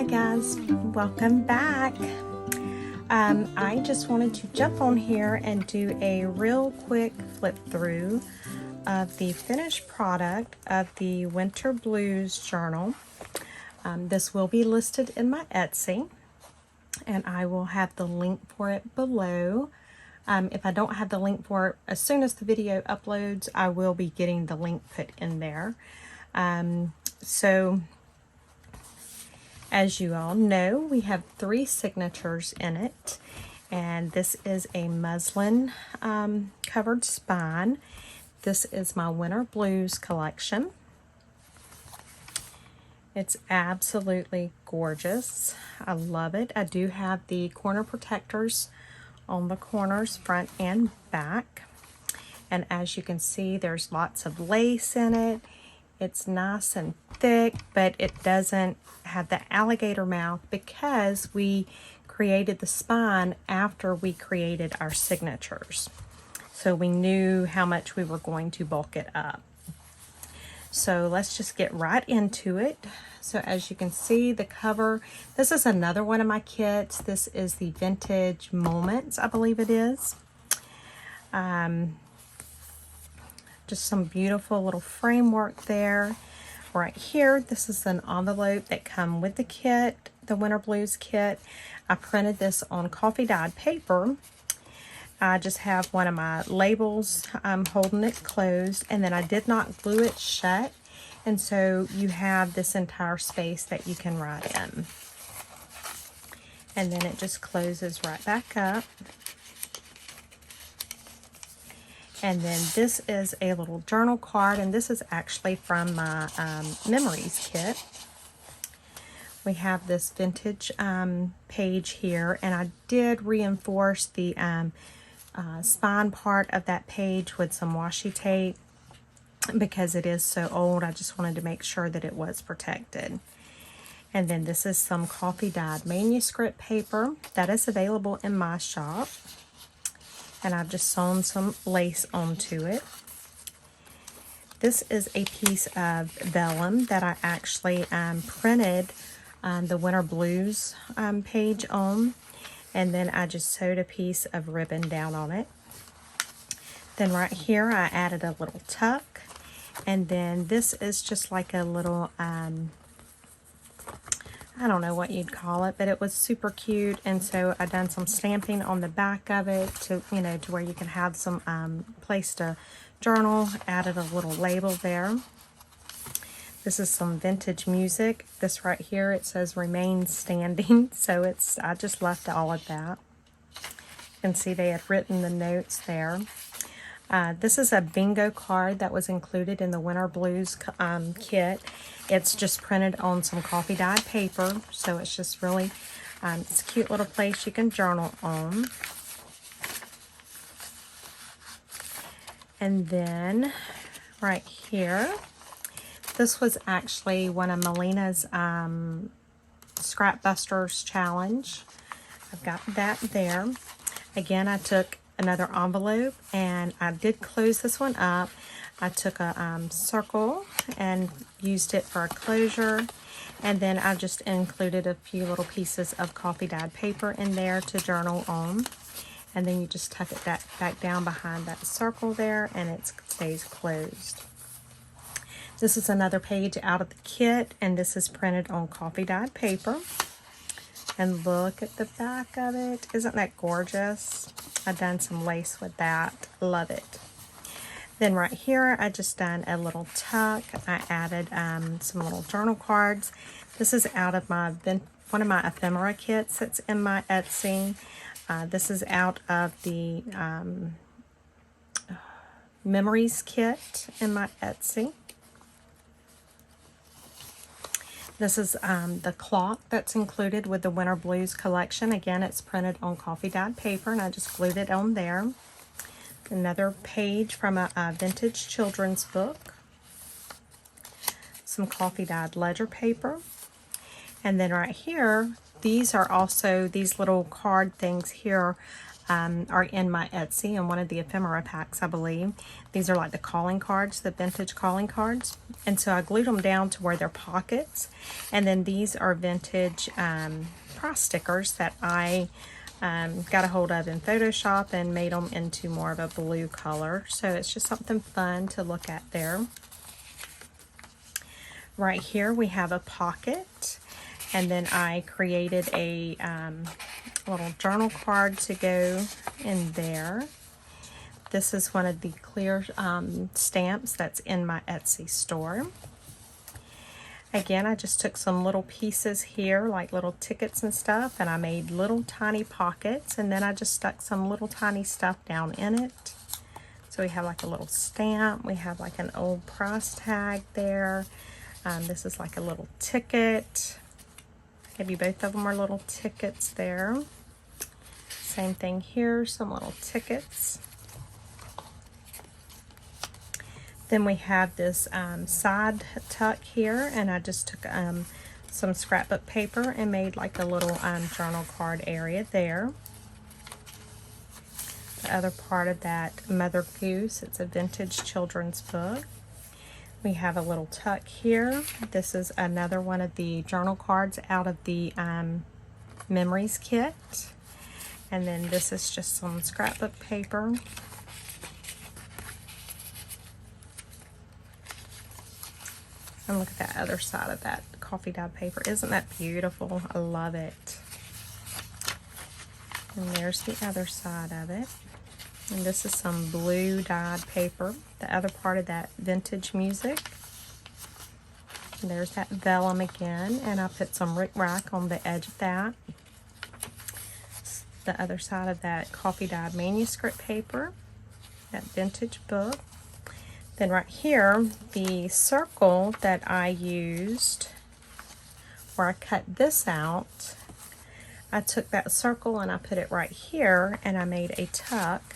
guys, welcome back. I just wanted to jump on here and do a real quick flip through of the finished product of the Winter Blues journal. This will be listed in my Etsy, and I will have the link for it below. If I don't have the link for it, as soon as the video uploads, I will be getting the link put in there. So as you all know, we have 3 signatures in it, and this is a muslin covered spine. This is my Winter Blues collection. It's absolutely gorgeous. I love it. I do have the corner protectors on the corners, front and back. And as you can see, there's lots of lace in it. It's nice and thick, but it doesn't have the alligator mouth because we created the spine after we created our signatures. So we knew how much we were going to bulk it up. So let's just get right into it. So as you can see, the cover, this is another one of my kits. This is the Vintage Moments, I believe it is. Just some beautiful little framework there. Right here, this is an envelope that come with the kit, the Winter Blues kit. I printed this on coffee dyed paper. I just have one of my labels holding it closed, and then I did not glue it shut, and so you have this entire space that you can write in. And then it just closes right back up. And then this is a little journal card, and this is actually from my memories kit. We have this vintage page here, and I did reinforce the spine part of that page with some washi tape because it is so old. I just wanted to make sure that it was protected. And then this is some coffee dyed manuscript paper that is available in my shop. And I've just sewn some lace onto it. This is a piece of vellum that I actually printed the Winter Blues page on, and then I just sewed a piece of ribbon down on it. Then right here I added a little tuck, and then this is just like a little I don't know what you'd call it, but it was super cute, and so I done some stamping on the back of it to, you know, to where you can have some place to journal. Added a little label there. This is some vintage music. This right here, it says remain standing, so I just left all of that. You can see they had written the notes there. This is a bingo card that was included in the Winter Blues kit. It's just printed on some coffee dyed paper, so it's just really, it's a cute little place you can journal on. And then right here, this was actually one of Melina's Scrap Busters challenge. I've got that there. Again, I took another envelope, and I did close this one up. I took a circle and used it for a closure, and then I just included a few little pieces of coffee dyed paper in there to journal on, and then you just tuck it back down behind that circle there, and it stays closed. This is another page out of the kit, and this is printed on coffee dyed paper. And look at the back of it. Isn't that gorgeous? I've done some lace with that. Love it. Then right here, I just done a little tuck. I added some little journal cards. This is out of my one of my ephemera kits that's in my Etsy. This is out of the memories kit in my Etsy. This is the clock that's included with the Winter Blues collection. Again, it's printed on coffee dyed paper, and I just glued it on there. Another page from a vintage children's book. Some coffee dyed ledger paper. And then right here, these are also, these little card things here are in my Etsy in one of the ephemera packs, I believe. These are like the calling cards, the vintage calling cards. And so I glued them down to where they're pockets. And then these are vintage price stickers that I got a hold of in Photoshop and made them into more of a blue color. So it's just something fun to look at there. Right here we have a pocket, and then I created a little journal card to go in there. This is one of the clear stamps that's in my Etsy store. Again, I just took some little pieces here, like little tickets and stuff, and I made little tiny pockets, and then I just stuck some little tiny stuff down in it. So we have like a little stamp, we have like an old price tag there. This is like a little ticket. Maybe both of them are little tickets there. Same thing here, some little tickets. Then we have this side tuck here, and I just took some scrapbook paper and made like a little journal card area there. The other part of that, Mother Goose, it's a vintage children's book. We have a little tuck here. This is another one of the journal cards out of the memories kit. And then this is just some scrapbook paper. And look at that other side of that coffee dyed paper. Isn't that beautiful? I love it. And there's the other side of it. And this is some blue dyed paper. The other part of that vintage music. And there's that vellum again. And I put some rickrack on the edge of that. The other side of that coffee dyed manuscript paper. That vintage book. Then right here, the circle that I used, where I cut this out, I took that circle and I put it right here, and I made a tuck.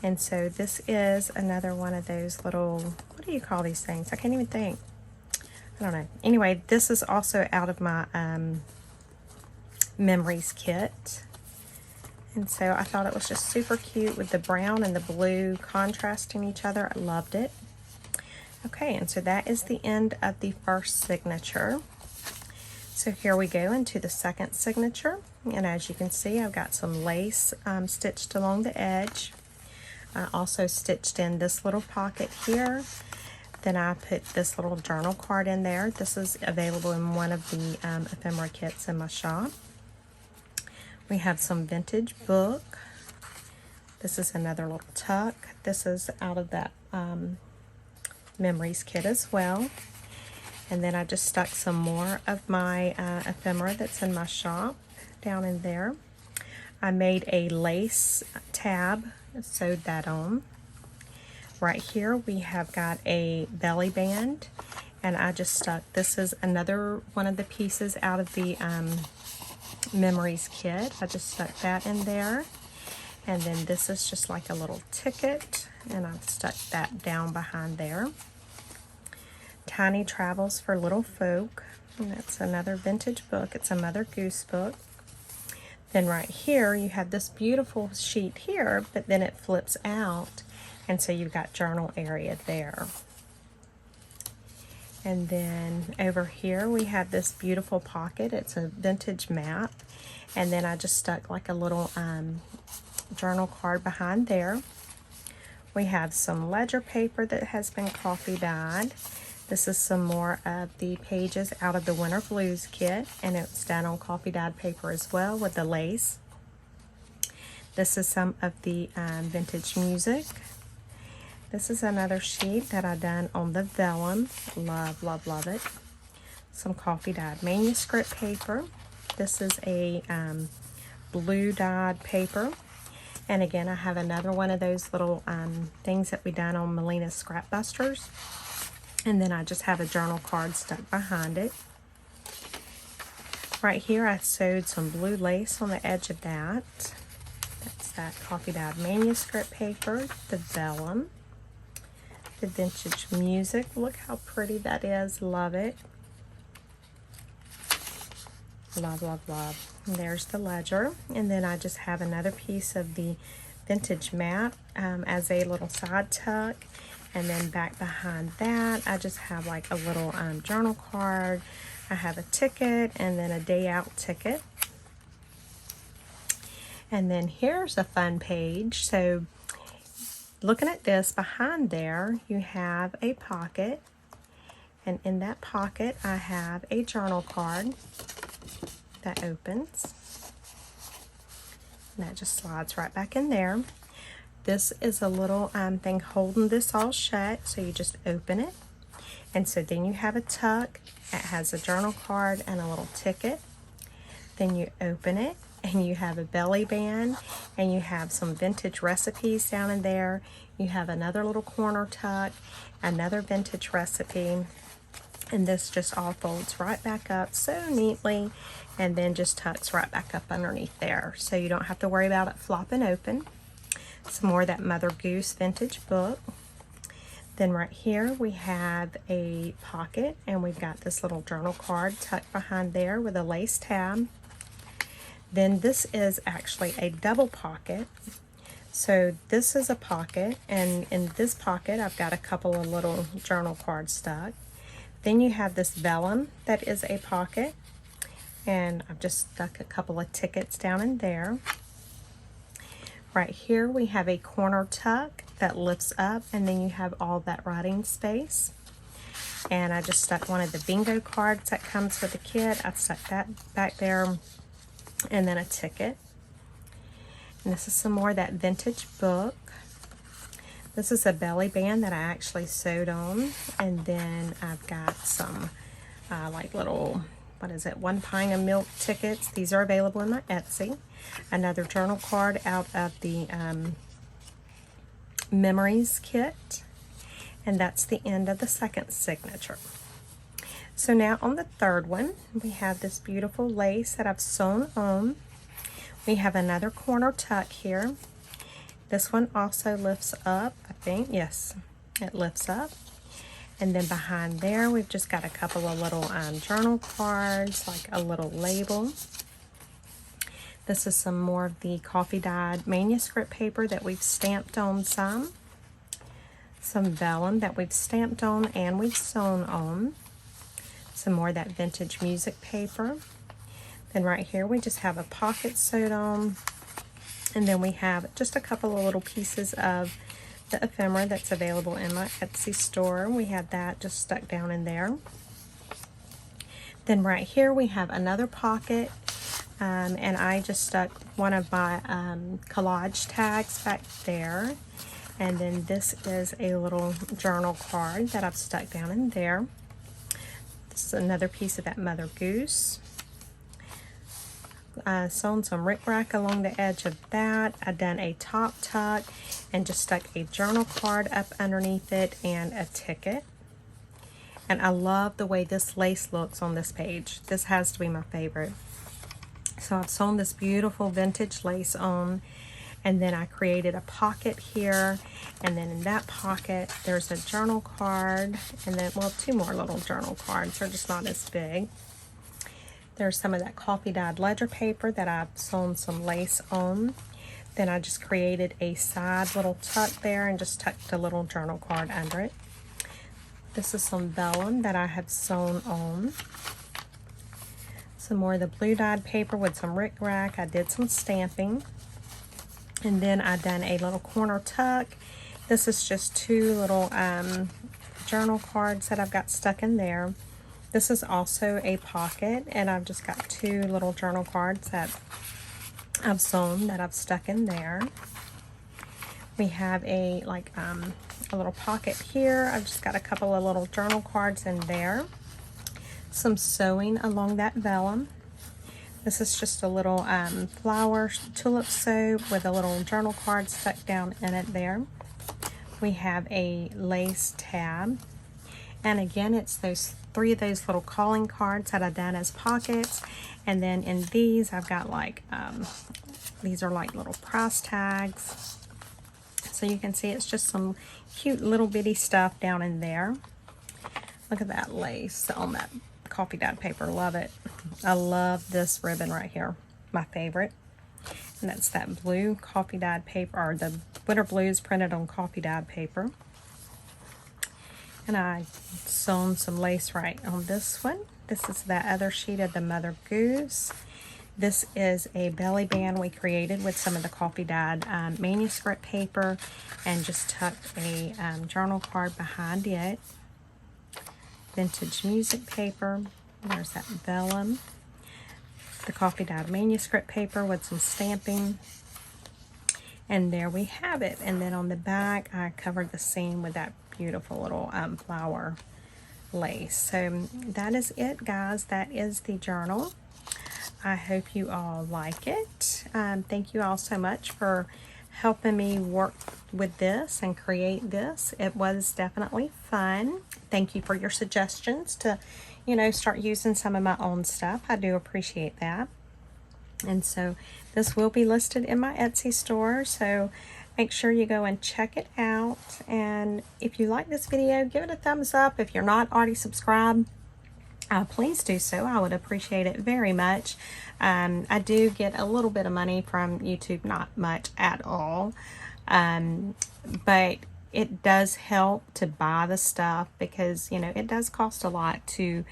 And so this is another one of those little, what do you call these things? I can't even think. I don't know. Anyway, this is also out of my memories kit. And so I thought it was just super cute with the brown and the blue contrasting each other. I loved it. Okay, and so that is the end of the first signature. So here we go into the second signature. And as you can see, I've got some lace stitched along the edge. I also stitched in this little pocket here. Then I put this little journal card in there. This is available in one of the ephemera kits in my shop. We have some vintage book. This is another little tuck. This is out of that memories kit as well. And then I just stuck some more of my ephemera that's in my shop down in there. I made a lace tab, sewed that on. Right here we have got a belly band, and I just stuck, this is another one of the pieces out of the memories kit. I just stuck that in there. And then this is just like a little ticket, and I've stuck that down behind there. Tiny Travels for Little Folk, and that's another vintage book. It's a Mother Goose book. Then right here you have this beautiful sheet here, but then it flips out, and so you've got journal area there. And then over here we have this beautiful pocket. It's a vintage map, and then I just stuck like a little journal card behind there. We have some ledger paper that has been coffee dyed. This is some more of the pages out of the Winter Blues kit, and it's done on coffee dyed paper as well with the lace. This is some of the vintage music. This is another sheet that I done on the vellum. Love, love, love it. Some coffee dyed manuscript paper. This is a blue dyed paper. And again, I have another one of those little things that we done on Melina's Scrap Busters. And then I just have a journal card stuck behind it. Right here I sewed some blue lace on the edge of that. That's that coffee dyed manuscript paper, the vellum, the vintage music. Look how pretty that is. Love it. blah, blah, blah. And there's the ledger. And then I just have another piece of the vintage map as a little side tuck. And then back behind that, I just have like a little journal card. I have a ticket and then a day out ticket. And then here's a fun page. So looking at this, behind there, you have a pocket. And in that pocket, I have a journal card that opens. And that just slides right back in there. This is a little thing holding this all shut, so you just open it. And so then you have a tuck. It has a journal card and a little ticket. Then you open it, and you have a belly band, and you have some vintage recipes down in there. You have another little corner tuck, another vintage recipe. And this just all folds right back up so neatly, and then just tucks right back up underneath there. So you don't have to worry about it flopping open. Some more of that Mother Goose vintage book. Then right here we have a pocket, and we've got this little journal card tucked behind there with a lace tab. Then this is actually a double pocket. So this is a pocket, and in this pocket I've got a couple of little journal cards stuck. Then you have this vellum that is a pocket, and I've just stuck a couple of tickets down in there. Right here we have a corner tuck that lifts up, and then you have all that writing space. And I just stuck one of the bingo cards that comes with the kit. I stuck that back there, and then a ticket. And this is some more of that vintage book. This is a belly band that I actually sewed on. And then I've got some like little, what is it, 1 pint of milk tickets. These are available in my Etsy. Another journal card out of the Memories kit. And that's the end of the second signature. So now on the third one, we have this beautiful lace that I've sewn on. We have another corner tuck here. This one also lifts up, I think. Yes, it lifts up. And then behind there, we've just got a couple of little journal cards, like a little label. This is some more of the coffee dyed manuscript paper that we've stamped on some. Some vellum that we've stamped on and we've sewn on. Some more of that vintage music paper. Then right here, we just have a pocket sewed on. And then we have just a couple of little pieces of the ephemera that's available in my Etsy store. We have that just stuck down in there. Then right here we have another pocket, and I just stuck one of my collage tags back there. And then this is a little journal card that I've stuck down in there. This is another piece of that Mother Goose. Sewn some rickrack along the edge of that. I've done a top tuck and just stuck a journal card up underneath it and a ticket. And I love the way this lace looks on this page. This has to be my favorite. So I've sewn this beautiful vintage lace on, and then I created a pocket here, and then in that pocket there's a journal card, and then, well, 2 more little journal cards. They're just not as big. There's some of that coffee dyed ledger paper that I've sewn some lace on. Then I just created a side little tuck there and just tucked a little journal card under it. This is some vellum that I have sewn on. Some more of the blue dyed paper with some rickrack. I did some stamping. And then I done a little corner tuck. This is just 2 little journal cards that I've got stuck in there. This is also a pocket, and I've just got 2 little journal cards that I've sewn that I've stuck in there. We have a little pocket here. I've just got a couple of little journal cards in there. Some sewing along that vellum. This is just a little flower tulip sew with a little journal card stuck down in it there. We have a lace tab. And again, it's those 3 of those little calling cards that I've done as pockets. And then in these, I've got like, these are like little price tags. So you can see it's just some cute little bitty stuff down in there. Look at that lace on that coffee dyed paper. Love it. I love this ribbon right here. My favorite. And that's that blue coffee dyed paper, or the winter blues printed on coffee dyed paper. And I sewn some lace right on this one. This is that other sheet of the Mother Goose. This is a belly band we created with some of the coffee dyed manuscript paper, and just tucked a journal card behind it. Vintage music paper. There's that vellum. The coffee dyed manuscript paper with some stamping. And there we have it. And then on the back, I covered the seam with that beautiful little flower lace. So that is it, guys. That is the journal. I hope you all like it. Thank you all so much for helping me work with this and create this. It was definitely fun. Thank you for your suggestions to, you know, start using some of my own stuff. I do appreciate that. And so this will be listed in my Etsy store, so make sure you go and check it out. And if you like this video, give it a thumbs up. If you're not already subscribed, please do so. I would appreciate it very much. I do get a little bit of money from YouTube, not much at all, but it does help to buy the stuff, because, you know, it does cost a lot to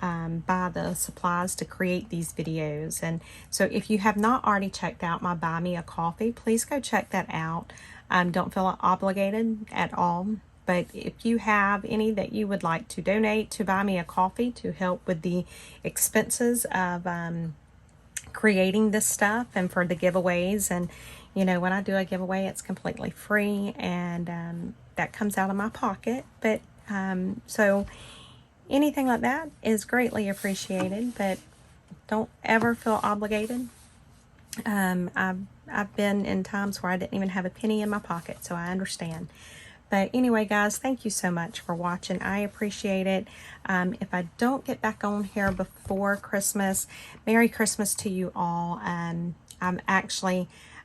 buy the supplies to create these videos. And so if you have not already checked out my Buy Me a Coffee, please go check that out. Don't feel obligated at all. But if you have any that you would like to donate to Buy Me a Coffee to help with the expenses of creating this stuff and for the giveaways, and you know, when I do a giveaway, it's completely free, and that comes out of my pocket. But so anything like that is greatly appreciated, but don't ever feel obligated. I've been in times where I didn't even have a penny in my pocket, so I understand. But anyway, guys, thank you so much for watching. I appreciate it. If I don't get back on here before Christmas, Merry Christmas to you all.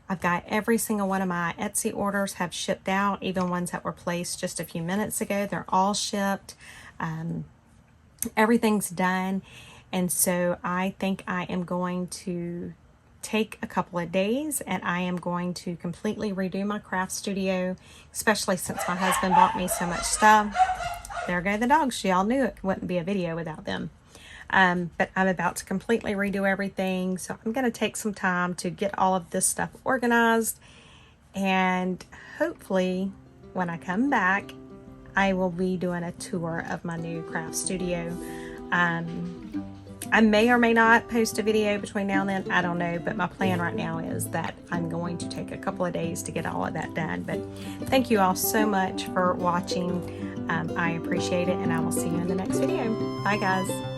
I've got every single one of my Etsy orders have shipped out, even ones that were placed just a few minutes ago. They're all shipped. Everything's done. And so I think I am going to take a couple of days, and I am going to completely redo my craft studio, especially since my husband bought me so much stuff. There go the dogs. Y'all knew it wouldn't be a video without them. But I'm about to completely redo everything, so I'm going to take some time to get all of this stuff organized, and hopefully when I come back, I will be doing a tour of my new craft studio. I may or may not post a video between now and then. I don't know, but my plan right now is that I'm going to take a couple of days to get all of that done. But thank you all so much for watching. I appreciate it, and I will see you in the next video. Bye, guys.